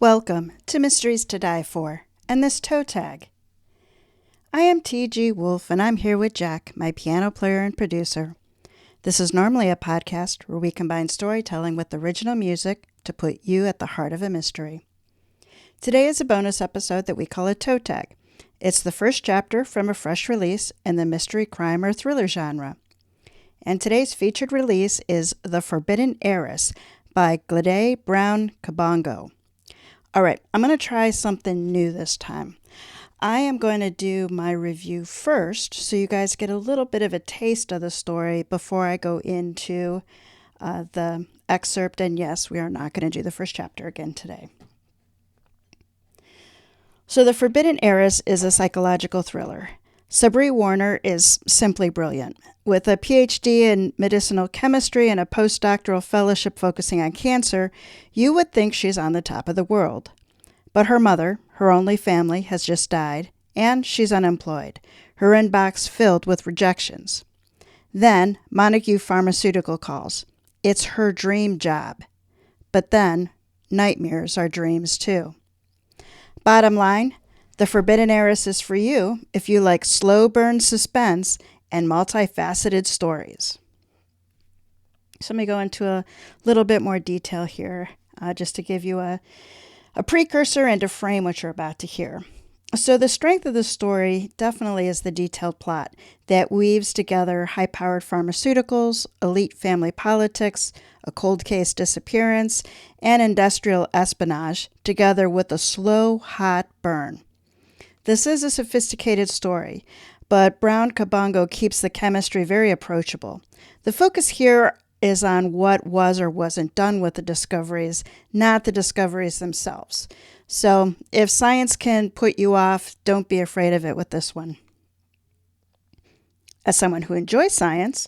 Welcome to Mysteries to Die For and this toe tag. I am TG Wolff and I'm here with Jack, my piano player and producer. This is normally a podcast where we combine storytelling with original music to put you at the heart of a mystery. Today is a bonus episode that we call a toe tag. It's the first chapter from a fresh release in the mystery, crime, or thriller genre. And today's featured release is The Forbidden Heiress by Gledé Browne-Kabongo. All right, I'm going to try something new this time. I am going to do my review first so you guys get a little bit of a taste of the story before I go into the excerpt. And yes, we are not going to do the first chapter again today. So The Forbidden Heiress is a psychological thriller. Sabree Warner is simply brilliant. With a PhD in medicinal chemistry and a postdoctoral fellowship focusing on cancer, you would think she's on the top of the world. But her mother, her only family, has just died, and she's unemployed, her inbox filled with rejections. Then Montague Pharmaceuticals calls. It's her dream job. But then, nightmares are dreams too. Bottom line, The Forbidden Heiress is for you if you like slow burn suspense and multifaceted stories. So let me go into a little bit more detail here, just to give you a precursor and to frame what you're about to hear. So the strength of the story definitely is the detailed plot that weaves together high-powered pharmaceuticals, elite family politics, a cold case disappearance, and industrial espionage together with a slow, hot burn. This is a sophisticated story, but Browne-Kabongo keeps the chemistry very approachable. The focus here is on what was or wasn't done with the discoveries, not the discoveries themselves. So if science can put you off, don't be afraid of it with this one. As someone who enjoys science,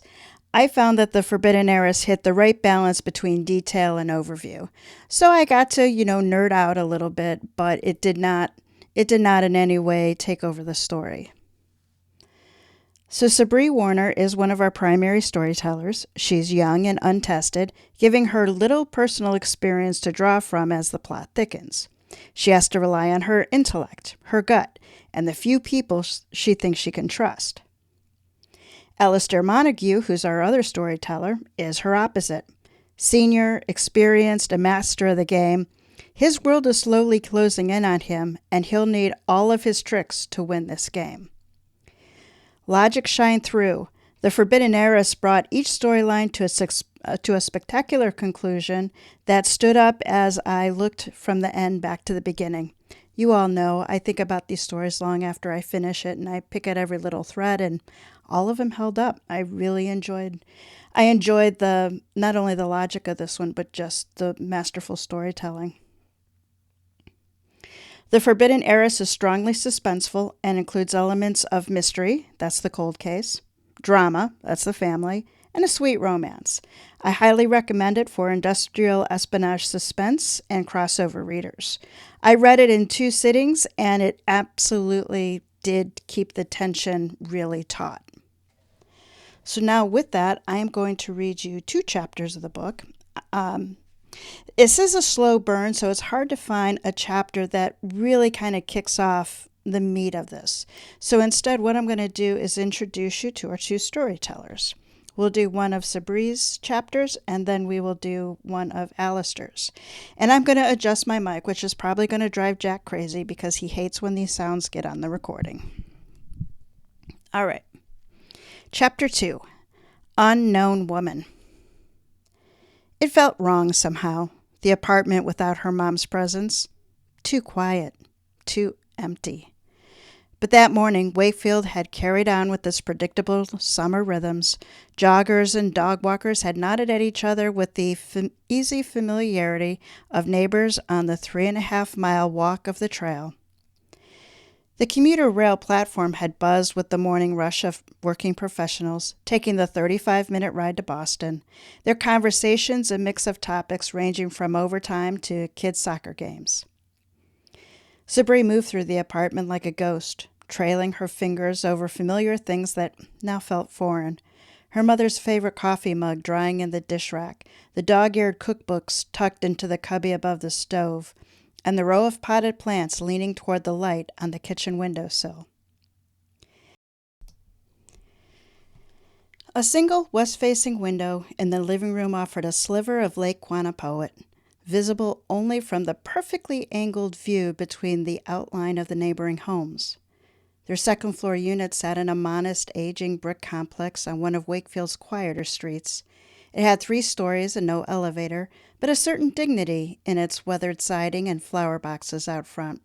I found that The Forbidden Heiress hit the right balance between detail and overview. So I got to, nerd out a little bit, but it did not in any way take over the story. So Sabree Warner is one of our primary storytellers. She's young and untested, giving her little personal experience to draw from as the plot thickens. She has to rely on her intellect, her gut, and the few people she thinks she can trust. Alistair Montague, who's our other storyteller, is her opposite. Senior, experienced, a master of the game, his world is slowly closing in on him, and he'll need all of his tricks to win this game. Logic shined through. The Forbidden Heiress brought each storyline to a spectacular conclusion that stood up as I looked from the end back to the beginning. You all know I think about these stories long after I finish it, and I pick at every little thread, and all of them held up. I enjoyed the not only the logic of this one, but just the masterful storytelling. The Forbidden Heiress is strongly suspenseful and includes elements of mystery, that's the cold case, drama, that's the family, and a sweet romance. I highly recommend it for industrial espionage suspense and crossover readers. I read it in 2 sittings, and it absolutely did keep the tension really taut. So now with that, I am going to read you 2 chapters of the book. This is a slow burn, so it's hard to find a chapter that really kind of kicks off the meat of this. So instead, what I'm going to do is introduce you to our 2 storytellers. We'll do one of Sabree's chapters, and then we will do one of Alistair's. And I'm going to adjust my mic, which is probably going to drive Jack crazy because he hates when these sounds get on the recording. All right. Chapter 2, Unknown Woman. It felt wrong somehow, the apartment without her mom's presence. Too quiet, too empty. But that morning, Wakefield had carried on with its predictable summer rhythms. Joggers and dog walkers had nodded at each other with the easy familiarity of neighbors on the 3.5-mile walk of the trail. The commuter rail platform had buzzed with the morning rush of working professionals, taking the 35-minute ride to Boston, their conversations a mix of topics ranging from overtime to kids' soccer games. Sabree moved through the apartment like a ghost, trailing her fingers over familiar things that now felt foreign. Her mother's favorite coffee mug drying in the dish rack, the dog-eared cookbooks tucked into the cubby above the stove, and the row of potted plants leaning toward the light on the kitchen windowsill. A single west-facing window in the living room offered a sliver of Lake Quannapowitt, visible only from the perfectly angled view between the outline of the neighboring homes. Their second-floor unit sat in a modest, aging brick complex on one of Wakefield's quieter streets. It had 3 stories and no elevator, but a certain dignity in its weathered siding and flower boxes out front.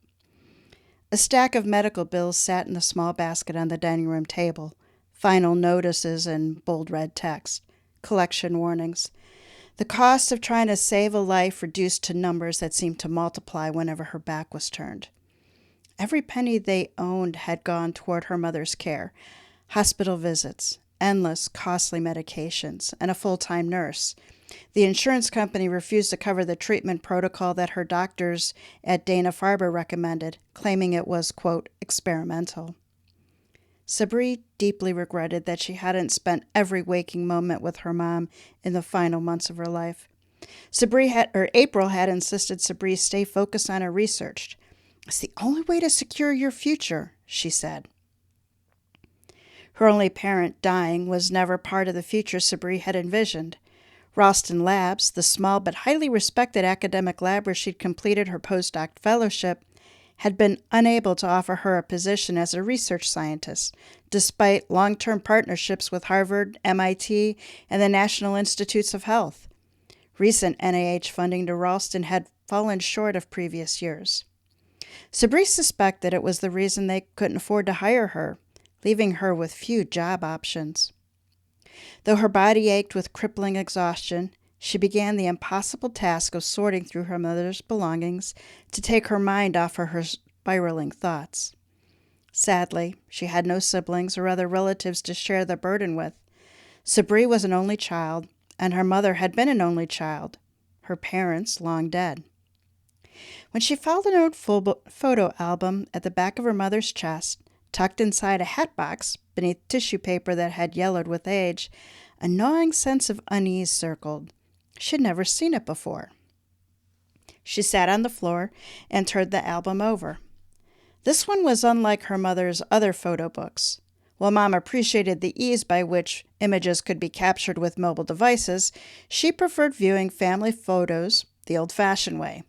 A stack of medical bills sat in a small basket on the dining room table. Final notices in bold red text. Collection warnings. The cost of trying to save a life reduced to numbers that seemed to multiply whenever her back was turned. Every penny they owned had gone toward her mother's care. Hospital visits, endless, costly medications, and a full-time nurse. The insurance company refused to cover the treatment protocol that her doctors at Dana-Farber recommended, claiming it was, quote, experimental. Sabree deeply regretted that she hadn't spent every waking moment with her mom in the final months of her life. April had insisted Sabree stay focused on her research. It's the only way to secure your future, she said. Her only parent dying was never part of the future Sabree had envisioned. Ralston Labs, the small but highly respected academic lab where she'd completed her postdoc fellowship, had been unable to offer her a position as a research scientist, despite long-term partnerships with Harvard, MIT, and the National Institutes of Health. Recent NIH funding to Ralston had fallen short of previous years. Sabree suspected it was the reason they couldn't afford to hire her, leaving her with few job options. Though her body ached with crippling exhaustion, she began the impossible task of sorting through her mother's belongings to take her mind off her spiraling thoughts. Sadly, she had no siblings or other relatives to share the burden with. Sabree was an only child, and her mother had been an only child, her parents long dead. When she found an old photo album at the back of her mother's chest, tucked inside a hat box beneath tissue paper that had yellowed with age, a gnawing sense of unease circled. She'd never seen it before. She sat on the floor and turned the album over. This one was unlike her mother's other photo books. While Mom appreciated the ease by which images could be captured with mobile devices, she preferred viewing family photos the old-fashioned way.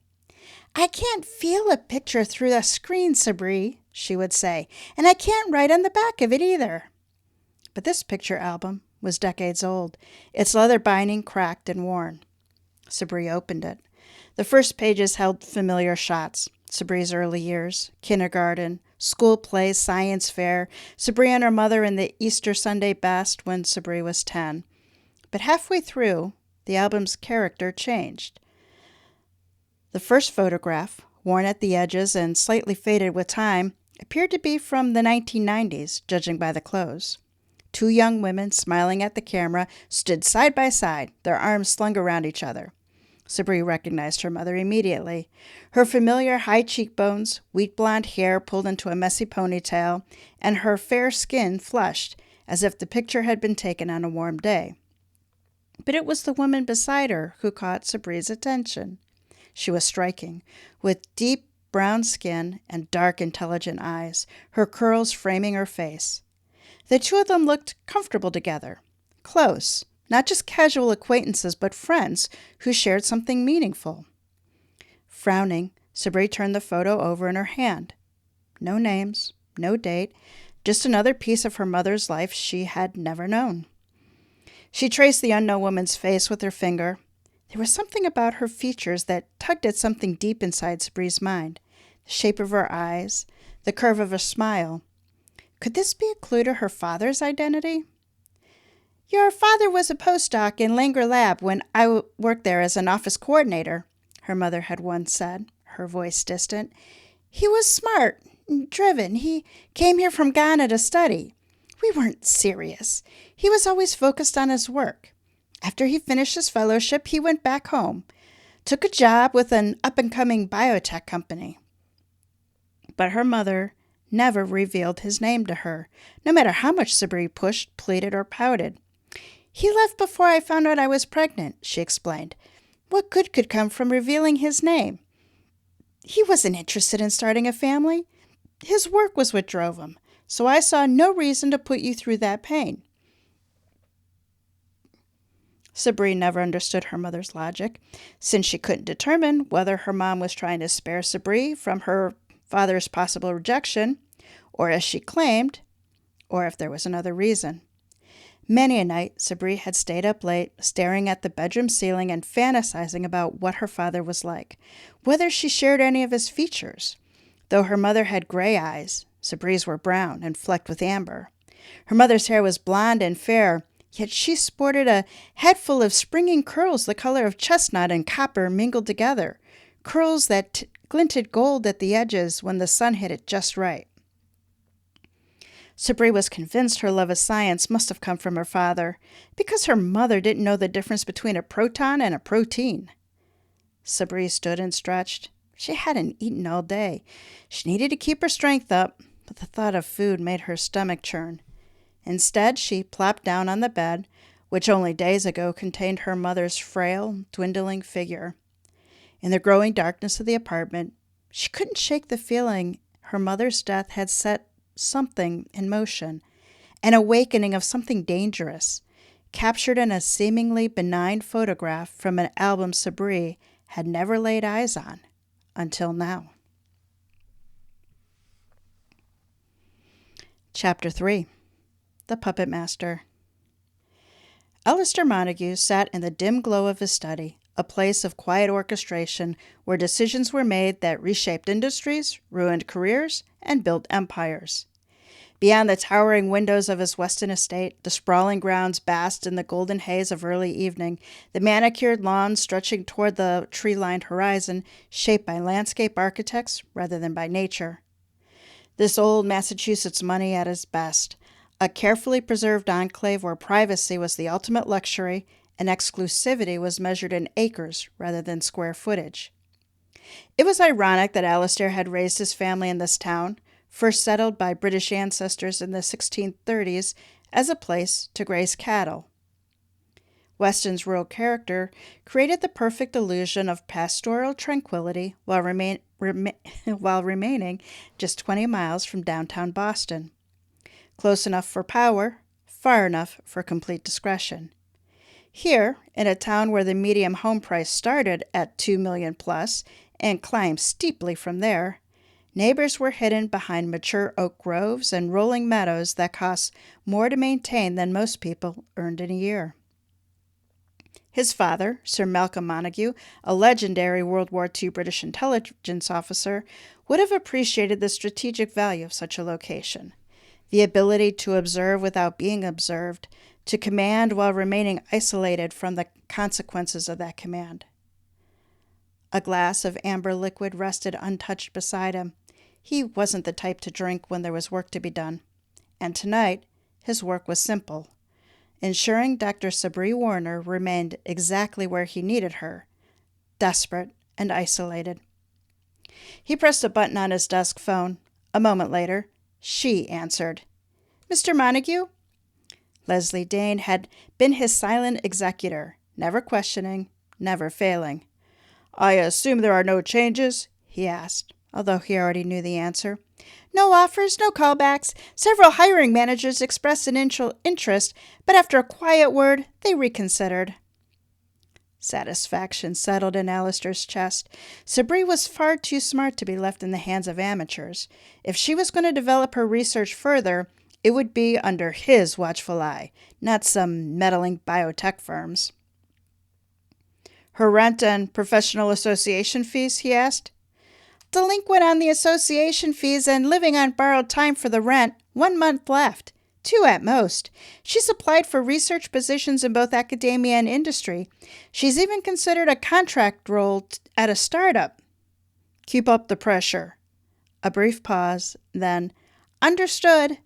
"I can't feel a picture through the screen, Sabree," she would say, "and I can't write on the back of it either." But this picture album was decades old, its leather binding cracked and worn. Sabree opened it. The first pages held familiar shots. Sabree's early years, kindergarten, school plays, science fair, Sabree and her mother in the Easter Sunday best when Sabree was 10. But halfway through, the album's character changed. The first photograph, worn at the edges and slightly faded with time, appeared to be from the 1990s, judging by the clothes. 2 young women, smiling at the camera, stood side by side, their arms slung around each other. Sabree recognized her mother immediately. Her familiar high cheekbones, wheat blonde hair pulled into a messy ponytail, and her fair skin flushed, as if the picture had been taken on a warm day. But it was the woman beside her who caught Sabree's attention. She was striking, with deep brown skin and dark, intelligent eyes, her curls framing her face. The 2 of them looked comfortable together, close, not just casual acquaintances, but friends who shared something meaningful. Frowning, Sabree turned the photo over in her hand. No names, no date, just another piece of her mother's life she had never known. She traced the unknown woman's face with her finger. There was something about her features that tugged at something deep inside Sabree's mind. The shape of her eyes, the curve of her smile. Could this be a clue to her father's identity? "Your father was a postdoc in Langer Lab when I worked there as an office coordinator," her mother had once said, her voice distant. "He was smart and driven. He came here from Ghana to study. We weren't serious. He was always focused on his work. After he finished his fellowship, he went back home, took a job with an up-and-coming biotech company." But her mother never revealed his name to her, no matter how much Sabree pushed, pleaded, or pouted. "He left before I found out I was pregnant," she explained. "What good could come from revealing his name?" He wasn't interested in starting a family. His work was what drove him, so I saw no reason to put you through that pain. Sabree never understood her mother's logic, since she couldn't determine whether her mom was trying to spare Sabree from her father's possible rejection, or as she claimed, or if there was another reason. Many a night, Sabree had stayed up late, staring at the bedroom ceiling and fantasizing about what her father was like, whether she shared any of his features. Though her mother had gray eyes, Sabree's were brown and flecked with amber. Her mother's hair was blonde and fair, yet she sported a head full of springing curls the color of chestnut and copper mingled together, curls that glinted gold at the edges when the sun hit it just right. Sabree was convinced her love of science must have come from her father, because her mother didn't know the difference between a proton and a protein. Sabree stood and stretched. She hadn't eaten all day. She needed to keep her strength up, but the thought of food made her stomach churn. Instead, she plopped down on the bed, which only days ago contained her mother's frail, dwindling figure. In the growing darkness of the apartment, she couldn't shake the feeling her mother's death had set something in motion, an awakening of something dangerous, captured in a seemingly benign photograph from an album Sabree had never laid eyes on until now. Chapter 3. The Puppet Master. Alistair Montague sat in the dim glow of his study, a place of quiet orchestration where decisions were made that reshaped industries, ruined careers, and built empires. Beyond the towering windows of his Weston estate, the sprawling grounds basked in the golden haze of early evening, the manicured lawns stretching toward the tree-lined horizon, shaped by landscape architects rather than by nature. This old Massachusetts money at its best, a carefully preserved enclave where privacy was the ultimate luxury and exclusivity was measured in acres rather than square footage. It was ironic that Alistair had raised his family in this town, first settled by British ancestors in the 1630s, as a place to graze cattle. Weston's rural character created the perfect illusion of pastoral tranquility while remaining just 20 miles from downtown Boston. Close enough for power, far enough for complete discretion. Here, in a town where the median home price started at $2 million plus and climbed steeply from there, neighbors were hidden behind mature oak groves and rolling meadows that cost more to maintain than most people earned in a year. His father, Sir Malcolm Montague, a legendary World War II British intelligence officer, would have appreciated the strategic value of such a location. The ability to observe without being observed, to command while remaining isolated from the consequences of that command. A glass of amber liquid rested untouched beside him. He wasn't the type to drink when there was work to be done. And tonight, his work was simple. Ensuring Dr. Sabree Warner remained exactly where he needed her, desperate and isolated. He pressed a button on his desk phone. A moment later, she answered. "Mr. Montague?" Leslie Dane had been his silent executor, never questioning, never failing. "I assume there are no changes?" he asked, although he already knew the answer. "No offers, no callbacks. Several hiring managers expressed an interest, but after a quiet word, they reconsidered." Satisfaction settled in Alistair's chest. Sabree was far too smart to be left in the hands of amateurs. If she was going to develop her research further, it would be under his watchful eye, not some meddling biotech firm's. "Her rent and professional association fees?" he asked. "Delinquent on the association fees and living on borrowed time for the rent. 1 month left. 2 at most. She's applied for research positions in both academia and industry. She's even considered a contract role at a startup." "Keep up the pressure." A brief pause, then, "Understood."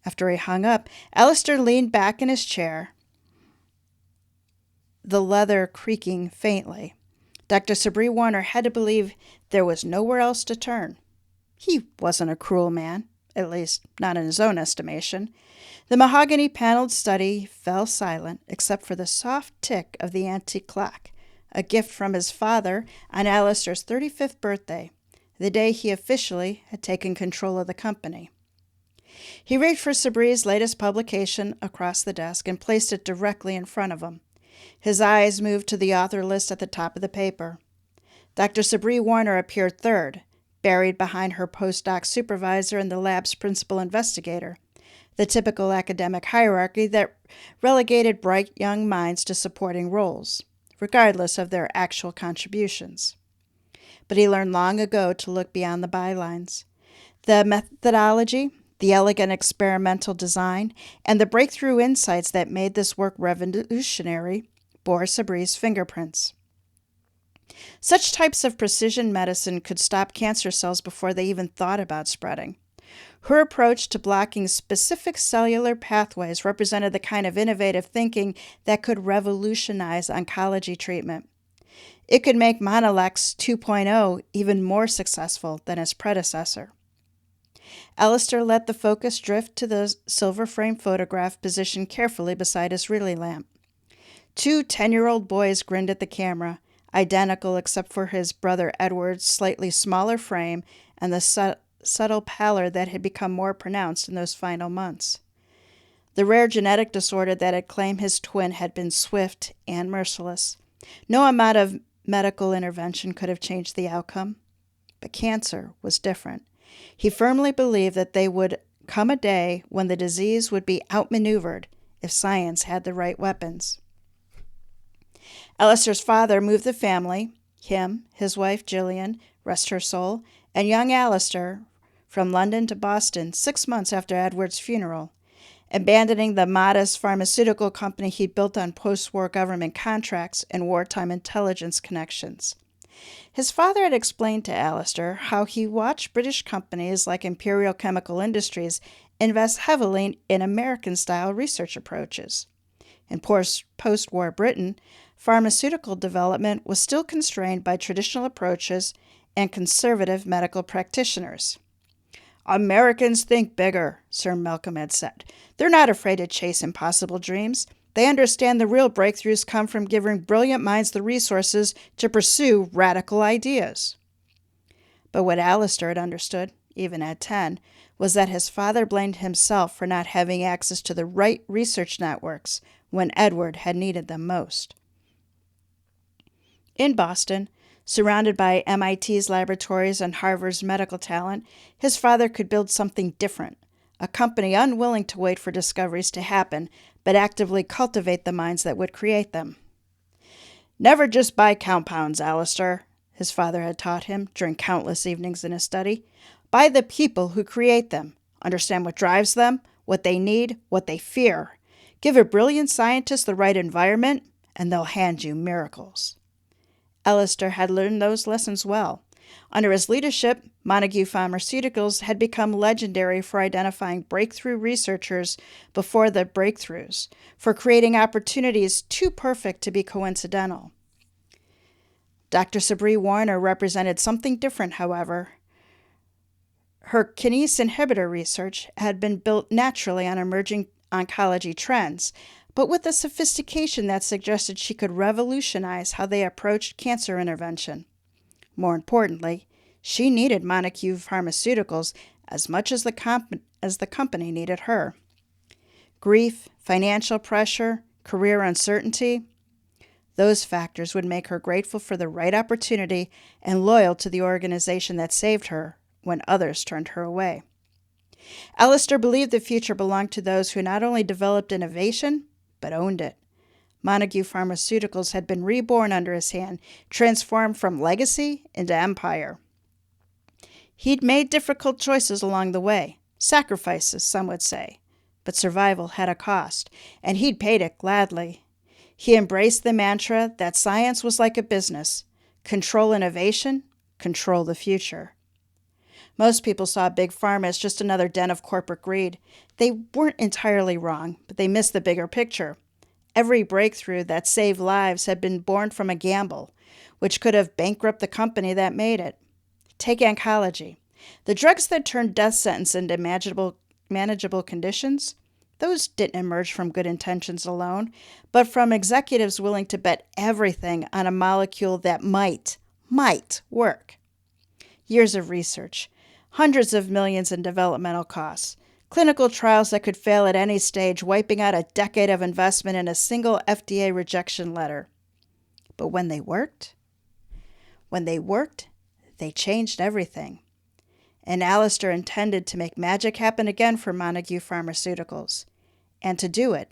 After he hung up, Alistair leaned back in his chair, the leather creaking faintly. Dr. Sabree Warner had to believe there was nowhere else to turn. He wasn't a cruel man, at least not in his own estimation. The mahogany-paneled study fell silent except for the soft tick of the antique clock, a gift from his father on Alistair's 35th birthday, the day he officially had taken control of the company. He reached for Sabree's latest publication across the desk and placed it directly in front of him. His eyes moved to the author list at the top of the paper. Dr. Sabree Warner appeared third, buried behind her postdoc supervisor and the lab's principal investigator, the typical academic hierarchy that relegated bright young minds to supporting roles, regardless of their actual contributions. But he learned long ago to look beyond the bylines. The methodology, the elegant experimental design, and the breakthrough insights that made this work revolutionary bore Sabree's fingerprints. Such types of precision medicine could stop cancer cells before they even thought about spreading. Her approach to blocking specific cellular pathways represented the kind of innovative thinking that could revolutionize oncology treatment. It could make Monalex 2.0 even more successful than its predecessor. Alistair let the focus drift to the silver-frame photograph positioned carefully beside his Ridley lamp. 2 10-year-old boys grinned at the camera, identical except for his brother Edward's slightly smaller frame and the subtle pallor that had become more pronounced in those final months. The rare genetic disorder that had claimed his twin had been swift and merciless. No amount of medical intervention could have changed the outcome. But cancer was different. He firmly believed that there would come a day when the disease would be outmaneuvered if science had the right weapons. Alistair's father moved the family, him, his wife Gillian, rest her soul, and young Alistair, from London to Boston 6 months after Edward's funeral, abandoning the modest pharmaceutical company he'd built on post-war government contracts and wartime intelligence connections. His father had explained to Alistair how he watched British companies like Imperial Chemical Industries invest heavily in American-style research approaches. In post-war Britain, pharmaceutical development was still constrained by traditional approaches and conservative medical practitioners. "Americans think bigger," Sir Malcolm had said. "They're not afraid to chase impossible dreams. They understand the real breakthroughs come from giving brilliant minds the resources to pursue radical ideas." But what Alistair had understood, even at 10, was that his father blamed himself for not having access to the right research networks when Edward had needed them most. In Boston, surrounded by MIT's laboratories and Harvard's medical talent, his father could build something different, a company unwilling to wait for discoveries to happen, but actively cultivate the minds that would create them. "Never just buy compounds, Alistair," his father had taught him during countless evenings in his study. "Buy the people who create them. Understand what drives them, what they need, what they fear. Give a brilliant scientist the right environment, and they'll hand you miracles." Alistair had learned those lessons well. Under his leadership, Montague Pharmaceuticals had become legendary for identifying breakthrough researchers before the breakthroughs, for creating opportunities too perfect to be coincidental. Dr. Sabree Warner represented something different, however. Her kinase inhibitor research had been built naturally on emerging oncology trends, but with a sophistication that suggested she could revolutionize how they approached cancer intervention. More importantly, she needed Montague Pharmaceuticals as much as the company needed her. Grief, financial pressure, career uncertainty, those factors would make her grateful for the right opportunity and loyal to the organization that saved her when others turned her away. Alistair believed the future belonged to those who not only developed innovation, but owned it. Montague Pharmaceuticals had been reborn under his hand, transformed from legacy into empire. He'd made difficult choices along the way, sacrifices, some would say, but survival had a cost, and he'd paid it gladly. He embraced the mantra that science was like a business: control innovation, control the future. Most people saw Big Pharma as just another den of corporate greed. They weren't entirely wrong, but they missed the bigger picture. Every breakthrough that saved lives had been born from a gamble, which could have bankrupted the company that made it. Take oncology. The drugs that turned death sentence into manageable conditions, Those didn't emerge from good intentions alone, but from executives willing to bet everything on a molecule that might work. Years of research, hundreds of millions in developmental costs, clinical trials that could fail at any stage, wiping out a decade of investment in a single FDA rejection letter. But when they worked, they changed everything. And Alistair intended to make magic happen again for Montague Pharmaceuticals. And to do it,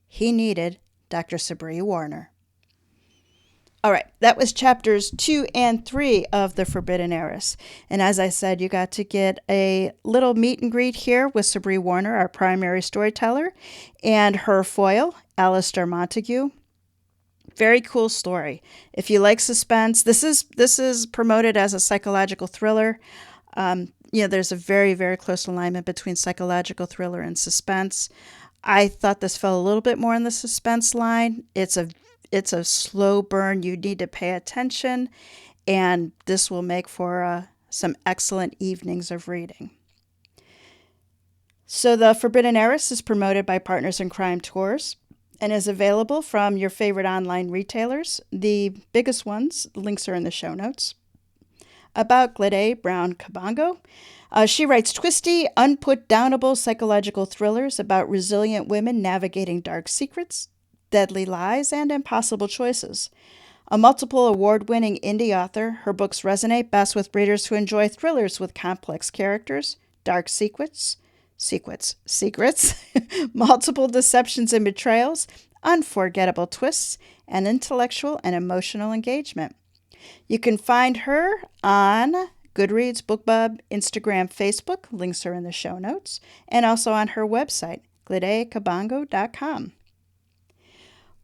he needed Dr. Sabree Warner. All right, that was chapters 2 and 3 of The Forbidden Heiress. And as I said, you got to get a little meet and greet here with Sabree Warner, our primary storyteller, and her foil, Alistair Montague. Very cool story. If you like suspense, this is promoted as a psychological thriller. There's a very, very close alignment between psychological thriller and suspense. I thought this fell a little bit more in the suspense line. It's a slow burn. You need to pay attention, and this will make for some excellent evenings of reading. So The Forbidden Heiress is promoted by Partners in Crime Tours and is available from your favorite online retailers. The biggest ones, the links are in the show notes. About Gledé Browne-Kabongo. She writes twisty, unput-downable psychological thrillers about resilient women navigating dark secrets, deadly lies, and impossible choices. A multiple award-winning indie author, her books resonate best with readers who enjoy thrillers with complex characters, dark secrets, multiple deceptions and betrayals, unforgettable twists, and intellectual and emotional engagement. You can find her on Goodreads, BookBub, Instagram, Facebook. Links are in the show notes. And also on her website, GledéKabongo.com.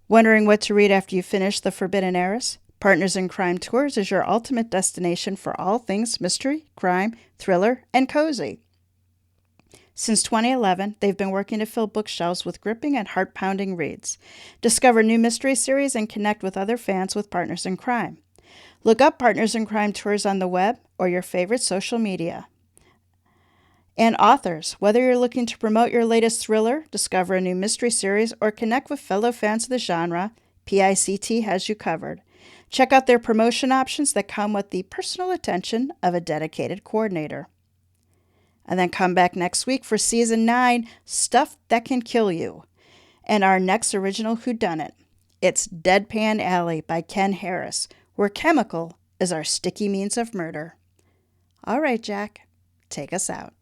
Wondering what to read after you finish The Forbidden Heiress? Partners in Crime Tours is your ultimate destination for all things mystery, crime, thriller, and cozy. Since 2011, they've been working to fill bookshelves with gripping and heart-pounding reads. Discover new mystery series and connect with other fans with Partners in Crime. Look up Partners in Crime Tours on the web or your favorite social media. And authors, whether you're looking to promote your latest thriller, discover a new mystery series, or connect with fellow fans of the genre, PICT has you covered. Check out their promotion options that come with the personal attention of a dedicated coordinator. And then come back next week for Season 9, Stuff That Can Kill You. And our next original whodunit. It's Deadpan Alley by Ken Harris, where chemical is our sticky means of murder. All right, Jack, take us out.